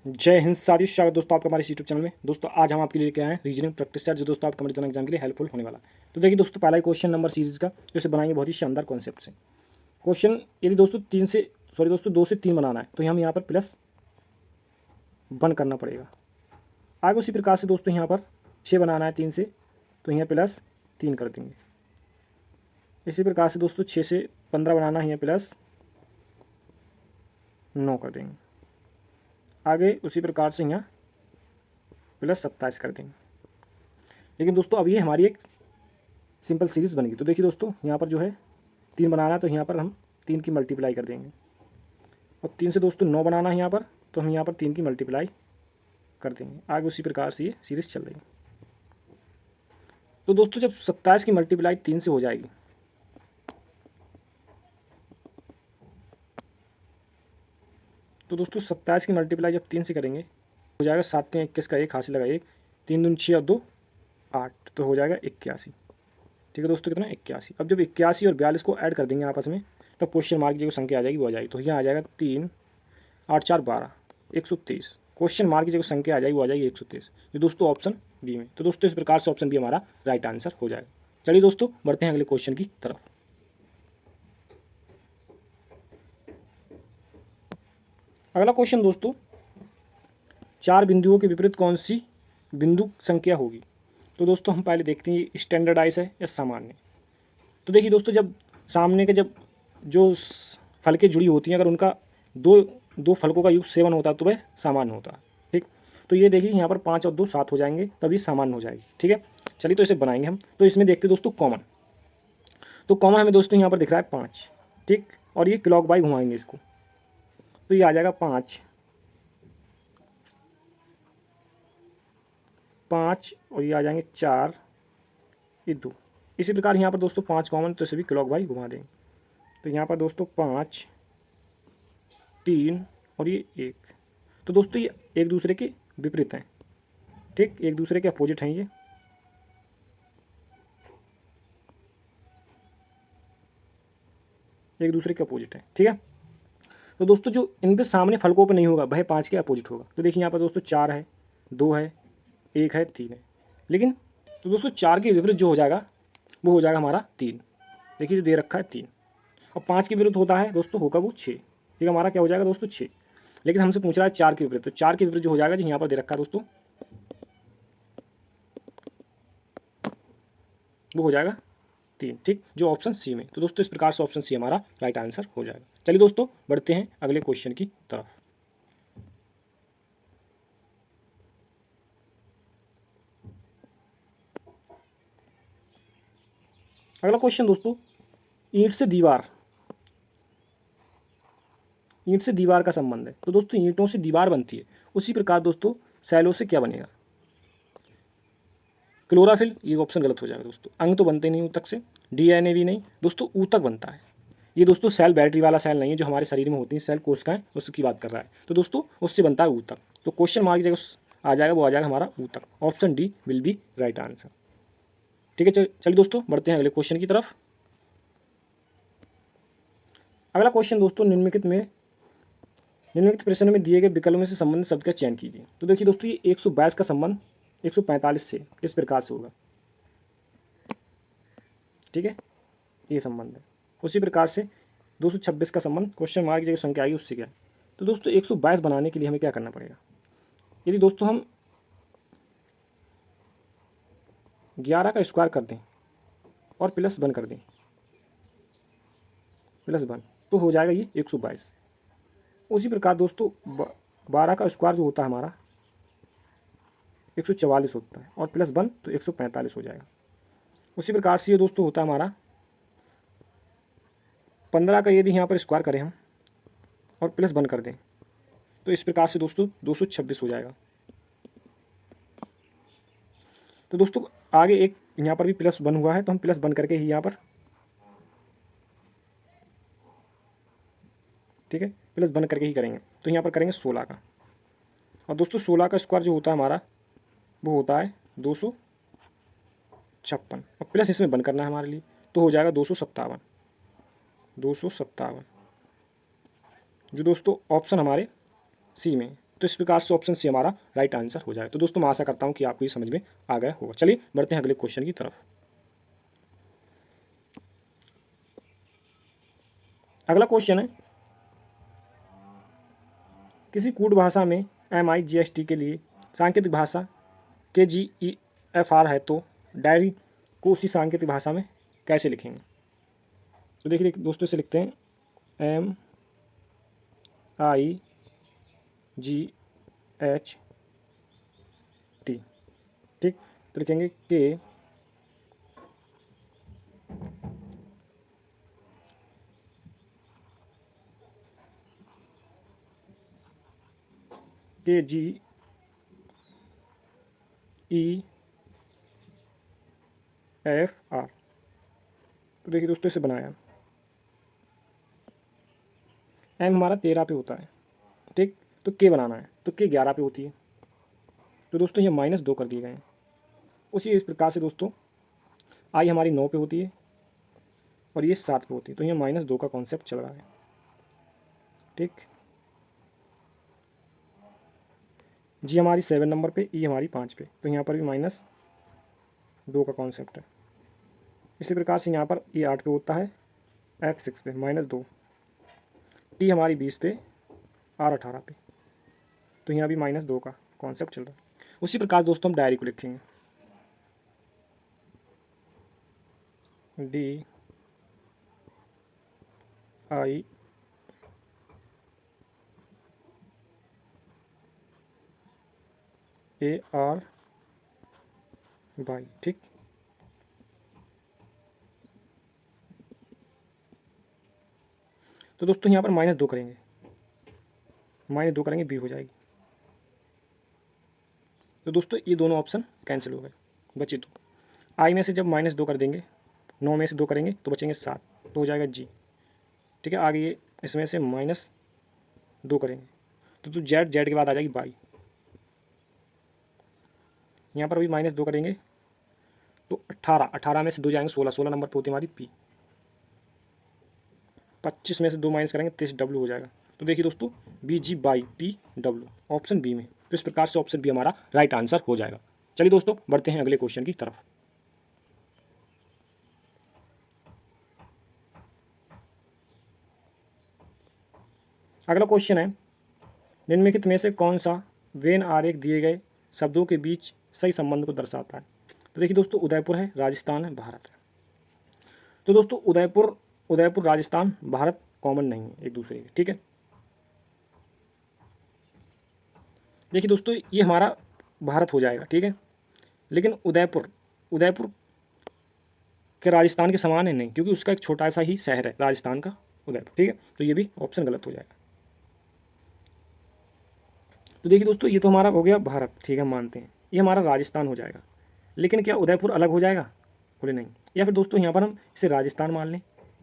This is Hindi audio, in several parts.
जय हिंद साथियों, स्वागत दोस्तों आपका हमारे यूट्यूब चैनल में। दोस्तों आज हम आपके लिए लेके आए हैं रीजनिंग प्रैक्टिस सेट, जो दोस्तों आपका कॉम्पिटिशन एग्जाम के लिए हेल्पफुल होने वाला है। तो देखिए दोस्तों, पहला ही क्वेश्चन नंबर सीरीज का जो इसे बनाएंगे बहुत ही शानदार कॉन्सेप्ट से। क्वेश्चन यदि दोस्तों 2 से 3 बनाना है तो हम यहाँ पर प्लस 1 करना पड़ेगा। आगे उसी प्रकार से दोस्तों यहाँ पर 6 बनाना है 3 से, तो यहाँ प्लस 3 कर देंगे। इसी प्रकार से दोस्तों 6 से 15 बनाना है, यहाँ प्लस 9 कर देंगे। आगे उसी प्रकार से यहाँ प्लस 27 कर देंगे। लेकिन दोस्तों अब ये हमारी एक सिंपल सीरीज़ बनेगी। तो देखिए दोस्तों, यहाँ पर जो है 3 बनाना है तो यहाँ पर हम 3 की मल्टीप्लाई कर देंगे, और 3 से दोस्तों 9 बनाना है यहाँ पर, तो हम यहाँ पर 3 की मल्टीप्लाई कर देंगे। आगे उसी प्रकार से ये सीरीज़ चल रही है। तो दोस्तों जब 27 की मल्टीप्लाई 3 से हो जाएगी, तो दोस्तों 27 की मल्टीप्लाई जब 3 से करेंगे हो जाएगा 7 में 21 का 1 हासिल लगा 1, 3 दूनी 6 और 2 8, तो हो जाएगा 81। ठीक है दोस्तों, कितना 81। अब जब 81 और 42 को ऐड कर देंगे आपस में, तब क्वेश्चन मार्क की जो संख्या आ जाएगी वो आ जाएगी। तो यहाँ आ जाएगा 3 8 4 12 123। क्वेश्चन मार्क की जो संख्या आ जाएगी वो आ जाएगी 123, जो दोस्तों ऑप्शन बी में। तो दोस्तों इस प्रकार से ऑप्शन बी हमारा राइट आंसर हो जाएगा। चलिए दोस्तों बढ़ते हैं अगले क्वेश्चन की तरफ। अगला क्वेश्चन दोस्तों, 4 बिंदुओं के विपरीत कौन सी बिंदु संख्या होगी। तो दोस्तों हम पहले देखते हैं स्टैंडर्डाइज है या सामान्य। तो देखिए दोस्तों, जब सामने के जब जो फलकें जुड़ी होती हैं, अगर उनका दो फलकों का योग 7 होता है तो वह सामान्य होता है। ठीक, तो ये देखिए यहाँ पर 5 और 2 7 हो जाएंगे, तभी सामान्य हो जाएगी। ठीक है, चलिए तो इसे बनाएंगे हम। तो इसमें देखते दोस्तों कॉमन, तो कॉमन हमें दोस्तों यहाँ पर दिख रहा है 5। ठीक, और ये क्लॉक वाइज घुमाएंगे इसको, तो ये आ जाएगा 5 5, और ये आ जाएंगे 4, ये 2। इसी प्रकार यहाँ पर दोस्तों 5 कॉमन, तो इसे भी क्लॉक वाइज घुमा देंगे। तो यहाँ पर दोस्तों 5 3 और ये 1। तो दोस्तों ये एक दूसरे के विपरीत हैं। ठीक, एक दूसरे के अपोजिट हैं, ये एक दूसरे के अपोजिट हैं। ठीक है, तो दोस्तों जो इन पे सामने फलकों पे नहीं होगा वह 5 के अपोजिट होगा। तो देखिए यहाँ पर दोस्तों 4 है, 2 है, 1 है, 3 है। लेकिन तो दोस्तों 4 के विपरीत जो हो जाएगा वो हो जाएगा हमारा 3। देखिए जो दे रखा है 3, और 5 के विपरीत होता है दोस्तों, होगा वो 6। ठीक है, हमारा क्या हो जाएगा दोस्तों 6। लेकिन हमसे पूछ रहा है 4 के विपरीत, तो 4 के विपरीत जो हो जाएगा जो यहाँ पर दे रखा है दोस्तों, वो हो जाएगा 3। ठीक, जो ऑप्शन सी में। तो दोस्तों इस प्रकार से ऑप्शन सी हमारा राइट आंसर हो जाएगा। चलिए दोस्तों बढ़ते हैं अगले क्वेश्चन की तरफ। अगला क्वेश्चन दोस्तों, ईंट से दीवार का संबंध है। तो दोस्तों ईंटों से दीवार बनती है, उसी प्रकार दोस्तों सैलों से क्या बनेगा। क्लोराफिल, ये ऑप्शन गलत हो जाएगा दोस्तों। अंग तो बनते नहीं ऊतक से, डीएनए भी नहीं दोस्तों, ऊतक बनता है। ये दोस्तों सेल बैटरी वाला सेल नहीं है जो हमारे शरीर में होती है, सेल कोशिकाएं, उसकी बात कर रहा है। तो दोस्तों उससे बनता है ऊतक। तो क्वेश्चन मार्क जगह आ जाएगा वो आ जाएगा हमारा ऊतक। Option D will be right answer. ठीक है, चलिए दोस्तों बढ़ते हैं अगले क्वेश्चन की तरफ। अगला क्वेश्चन दोस्तों, निम्नलिखित प्रश्न में दिए गए विकल्प में से संबंधित शब्द का चयन कीजिए। तो देखिए दोस्तों, ये 122 का संबंध 145 से किस प्रकार से होगा। ठीक है, ये संबंध है। उसी प्रकार से 226 का संबंध क्वेश्चन मार्क की जो संख्या आई उससे क्या है। तो दोस्तों 122 बनाने के लिए हमें क्या करना पड़ेगा। यदि दोस्तों हम 11 का स्क्वायर कर दें और प्लस 1 कर दें, प्लस 1, तो हो जाएगा ये 122। उसी प्रकार दोस्तों 12 का स्क्वायर जो होता है हमारा 144 होता है, और प्लस 1 तो 145 हो जाएगा। उसी प्रकार से ये दोस्तों होता है हमारा 15 का, यदि यहाँ पर स्क्वायर करें हम और प्लस 1 कर दें, तो इस प्रकार से दोस्तों 226 हो जाएगा। तो दोस्तों आगे एक यहाँ पर भी प्लस 1 हुआ है, तो हम प्लस 1 करके ही यहाँ पर, ठीक है, प्लस 1 करके ही करेंगे। तो यहाँ पर करेंगे 16 का, और दोस्तों 16 का स्क्वायर जो होता है हमारा वो होता है 256, और प्लस इसमें 1 करना है हमारे लिए, तो हो जाएगा 257। जो दोस्तों ऑप्शन हमारे सी में। तो इस प्रकार से ऑप्शन सी हमारा राइट आंसर हो जाएगा। तो दोस्तों मैं आशा करता हूँ कि आपको ये समझ में आ गया होगा। चलिए बढ़ते हैं अगले क्वेश्चन की तरफ। अगला क्वेश्चन है, किसी कूट भाषा में MIGST के लिए सांकेतिक भाषा KGEFR है, तो डायरी को उसी सांकेतिक भाषा में कैसे लिखेंगे? तो देखिए दोस्तों, इसे लिखते हैं MIGHT, ठीक। तो लिखेंगे KGEFR। तो देखिए दोस्तों, इसे बनाया, एम हमारा 13 पे होता है, ठीक। तो के बनाना है, तो के 11 पे होती है। तो दोस्तों ये -2 कर दिए गए हैं। उसी इस प्रकार से दोस्तों आई हमारी 9 पे होती है और ये 7 पे होती है। तो ये -2 का कॉन्सेप्ट चल रहा है, ठीक। जी हमारी 7 नंबर पे, ई हमारी 5 पे। तो यहाँ पर भी -2 का कॉन्सेप्ट है। इसी प्रकार से यहाँ पर ई 8 पे होता है, F 6 पे -2, टी हमारी 20 पे, R 18 पे। तो यहाँ भी -2 का कॉन्सेप्ट चल रहा है। उसी प्रकार दोस्तों हम डायरी को लिखेंगे, DIARY, ठीक। तो दोस्तों यहाँ पर -2 करेंगे, -2 करेंगे, बी हो जाएगी। तो दोस्तों ये दोनों ऑप्शन कैंसिल हो गए, बचे 2। आई में से जब -2 कर देंगे, 9 में से 2 करेंगे तो बचेंगे 7, तो हो जाएगा जी, ठीक है। आगे ये इसमें से -2 करेंगे तो जेड, जेड के बाद आ जाएगी बाई। यहाँ पर भी -2 करेंगे तो 18, 18 में से 2 जाएंगे 16, 16 नंबर पर होती हमारी पी। 25 में से 2 माइनस करेंगे 23, डब्ल्यू हो जाएगा। तो देखिए दोस्तों, BG/P/W ऑप्शन बी में। तो इस प्रकार से ऑप्शन बी हमारा राइट आंसर हो जाएगा। चलिए दोस्तों बढ़ते हैं अगले क्वेश्चन की तरफ। अगला क्वेश्चन है, निम्नलिखित में से कौन सा वेन आरेख दिए गए शब्दों के बीच सही संबंध को दर्शाता है? तो देखिए दोस्तों, उदयपुर है, राजस्थान है, भारत है। तो दोस्तों उदयपुर, उदयपुर राजस्थान भारत कॉमन नहीं है एक दूसरे के, ठीक है। देखिए दोस्तों, ये हमारा भारत हो जाएगा, ठीक है। लेकिन उदयपुर, उदयपुर के राजस्थान के समान है नहीं, क्योंकि उसका एक छोटा सा ही शहर है राजस्थान का, उदयपुर, ठीक है। तो ये भी ऑप्शन गलत हो जाएगा। तो देखिए दोस्तों, ये तो हमारा हो गया भारत, ठीक है, मानते हैं ये हमारा राजस्थान हो जाएगा। लेकिन क्या उदयपुर अलग हो जाएगा? बोले नहीं। या फिर दोस्तों यहाँ पर हम इसे राजस्थान मान लें,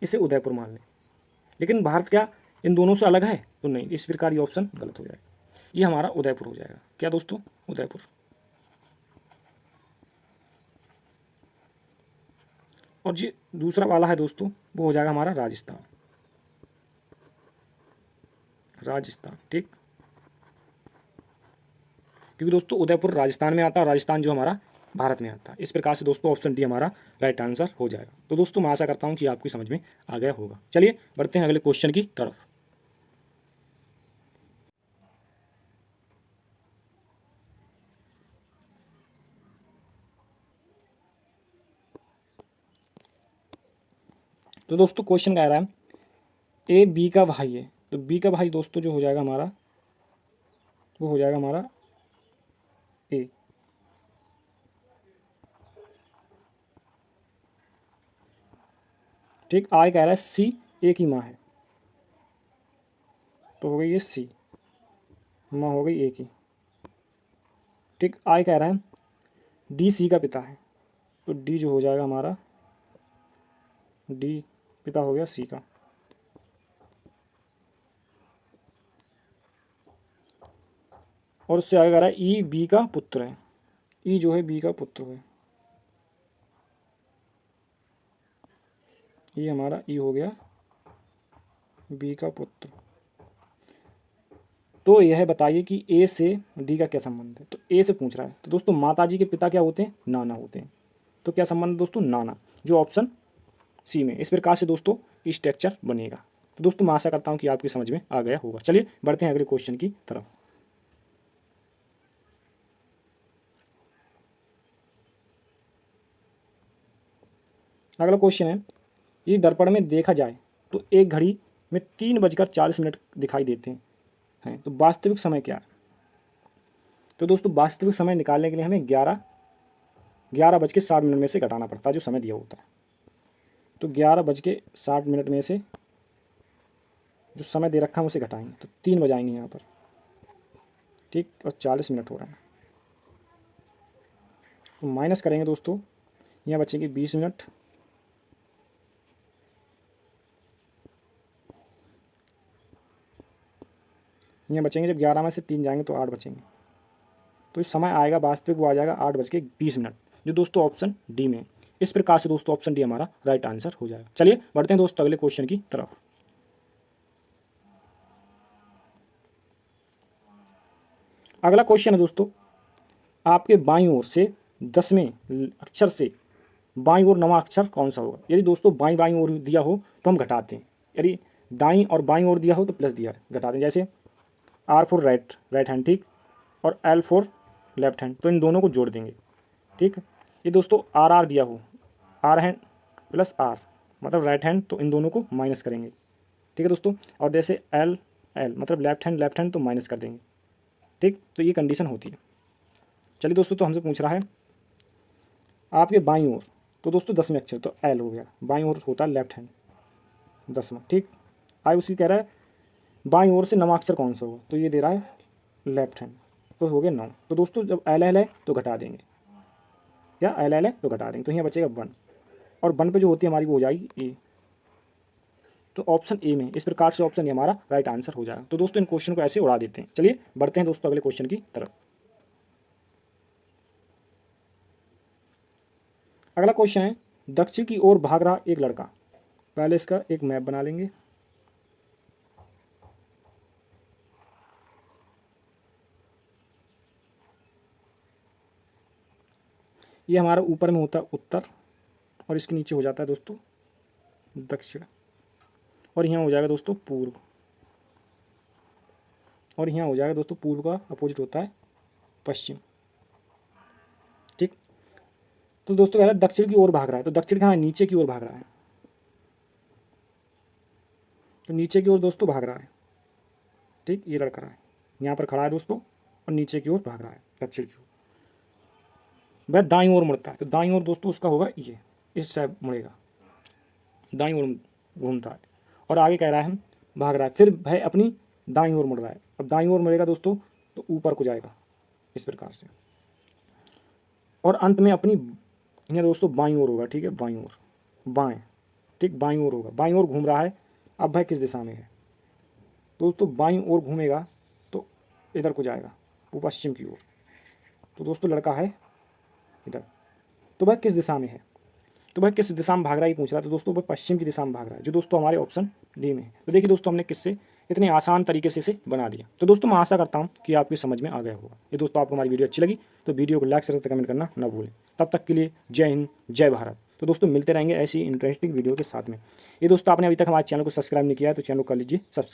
इसे उदयपुर मान लें, लेकिन भारत क्या इन दोनों से अलग है? तो नहीं, इस प्रकार ये ऑप्शन गलत हो जाएगा। ये हमारा उदयपुर हो जाएगा। क्या दोस्तों? उदयपुर। और जी दूसरा वाला है दोस्तों, वो हो जाएगा हमारा राजस्थान, राजस्थान, ठीक। क्योंकि दोस्तों उदयपुर राजस्थान में आता है, राजस्थान जो हमारा भारत में आता है। इस प्रकार से दोस्तों ऑप्शन डी हमारा राइट आंसर हो जाएगा। तो दोस्तों मैं आशा करता हूँ कि आपकी समझ में आ गया होगा। चलिए बढ़ते हैं अगले क्वेश्चन की तरफ। तो दोस्तों क्वेश्चन कह रहा है, ए बी का भाई है, तो बी का भाई दोस्तों जो हो जाएगा हमारा, वो हो जाएगा हमारा ए। ठीक। आय कह रहा है सी ए की माँ है, तो हो गई ये सी, माँ हो गई ए की। ठीक। आय कह रहा है डी सी का पिता है, तो डी जो हो जाएगा हमारा, डी पिता हो गया सी का। और उससे आगे कह रहा है ई बी का पुत्र है, ई जो है बी का पुत्र है, ये हमारा ई हो गया बी का पुत्र। तो यह बताइए कि ए से डी का क्या संबंध है। तो ए से पूछ रहा है। तो दोस्तों माता जी के पिता क्या होते हैं, नाना होते हैं। तो क्या संबंध है दोस्तों, नाना, जो ऑप्शन सी में। इस प्रकार से दोस्तों स्ट्रक्चर बनेगा। तो दोस्तों मैं आशा करता हूँ कि आपकी समझ में आ गया होगा। चलिए बढ़ते हैं अगले क्वेश्चन की तरफ। अगला क्वेश्चन है, ये दर्पण में देखा जाए तो एक घड़ी में 3:40 दिखाई देते हैं, तो वास्तविक समय क्या है। तो दोस्तों वास्तविक समय निकालने के लिए हमें 11:60 में से घटाना पड़ता है जो समय दिया होता है। तो 11:60 में से जो समय दे रखा है उसे घटाएंगे तो 3 बजाएंगे यहाँ पर, ठीक, और 40 मिनट हो रहे हैं। तो माइनस करेंगे दोस्तों, यहाँ बचेंगे 20 मिनट, यहाँ बचेंगे, जब 11 में से 3 जाएंगे तो 8 बचेंगे। तो इस समय आएगा वास्तविक वो आ जाएगा 8:20, जो दोस्तों ऑप्शन डी में। इस प्रकार से दोस्तों ऑप्शन डी हमारा राइट आंसर हो जाएगा। चलिए बढ़ते हैं दोस्तों अगले क्वेश्चन की तरफ। अगला क्वेश्चन है दोस्तों, आपके बाईं ओर से 10वें अक्षर से बाईं ओर 9वां अक्षर कौन सा होगा। यदि दोस्तों बाईं बाईं ओर दिया हो तो हम घटाते हैं, यदि दाईं और बाईं ओर दिया हो तो प्लस दिया घटाते हैं। जैसे आर फॉर राइट हैंड, ठीक, और एल फॉर लेफ्ट हैंड, तो इन दोनों को जोड़ देंगे, ठीक। ये दोस्तों आर आर दिया हो, आर हैंड प्लस आर मतलब राइट हैंड, तो इन दोनों को माइनस करेंगे, ठीक है दोस्तों। और जैसे एल एल मतलब लेफ्ट हैंड तो माइनस कर देंगे, ठीक। तो ये कंडीशन होती है। चलिए दोस्तों, तो हमसे पूछ रहा है आपके बाईं ओर, तो दोस्तों 10वें अक्षर तो एल हो गया, बाईं ओर होता है लेफ्ट हैंड 10वां, ठीक। आई उसी कह रहा है बाईं ओर से 9वां अक्षर कौन सा होगा, तो ये दे रहा है लेफ्ट हैंड, तो हो गया 9। तो दोस्तों जब एल एल है तो घटा देंगे, क्या एल एल है तो घटा देंगे, तो यहाँ बचेगा 1, और 1 पे जो होती है हमारी वो हो जाएगी ए। तो ऑप्शन ए में, इस प्रकार से ऑप्शन ए हमारा राइट आंसर हो जाएगा। तो दोस्तों इन क्वेश्चन को ऐसे उड़ा देते हैं। चलिए बढ़ते हैं दोस्तों अगले क्वेश्चन की तरफ। अगला क्वेश्चन है, दक्षिण की ओर भाग रहा एक लड़का। पहले इसका एक मैप बना लेंगे। ये हमारा ऊपर में होता है उत्तर, और इसके नीचे हो जाता है दोस्तों दक्षिण, और यहाँ हो जाएगा दोस्तों पूर्व, और यहाँ हो जाएगा दोस्तों पूर्व का अपोजिट होता है पश्चिम, ठीक। तो दोस्तों कह रहा है दक्षिण की ओर भाग रहा है, तो दक्षिण कहाँ है, नीचे की ओर भाग रहा है। तो नीचे की ओर दोस्तों भाग रहा है, ठीक, ये लड़का है यहाँ पर खड़ा है दोस्तों, और नीचे की ओर भाग रहा है दक्षिण की ओर। वह दाईं ओर मुड़ता है, तो दाईं ओर दोस्तों उसका होगा ये, इस साइड मुड़ेगा, दाईं ओर घूमता है, और आगे कह रहा है हम भाग रहा है, फिर वह अपनी दाईं ओर मुड़ रहा है। अब दाईं ओर मुड़ेगा दोस्तों तो ऊपर को जाएगा इस प्रकार से, और अंत में अपनी यहाँ दोस्तों बाईं ओर होगा, ठीक है, बाईं ओर, बाएं, ठीक, बाईं ओर होगा, बाईं ओर घूम रहा है। अब वह किस दिशा में है, दोस्तों बाईं ओर घूमेगा तो इधर को जाएगा, वो पश्चिम की ओर। तो दोस्तों लड़का है इधर, तो वह किस दिशा में है, तो वह किस दिशा में भाग रहा है ये पूछ रहा है। तो दोस्तों वह पश्चिम की दिशा में भाग रहा है, जो दोस्तों हमारे ऑप्शन डी में है। तो देखिए दोस्तों हमने किससे इतने आसान तरीके से इसे बना दिया। तो दोस्तों मैं आशा करता हूँ कि आपकी समझ में आ गया होगा। ये दोस्तों आपको हमारी वीडियो अच्छी लगी तो वीडियो को लाइक शेयर कमेंट करना ना भूलें। तब तक के लिए जय हिंद जय भारत। तो दोस्तों मिलते रहेंगे ऐसी इंटरेस्टिंग वीडियो के साथ में। ये दोस्तों आपने अभी तक हमारे चैनल को सब्सक्राइब नहीं किया है तो चैनल को कर लीजिए सब्सक्राइब।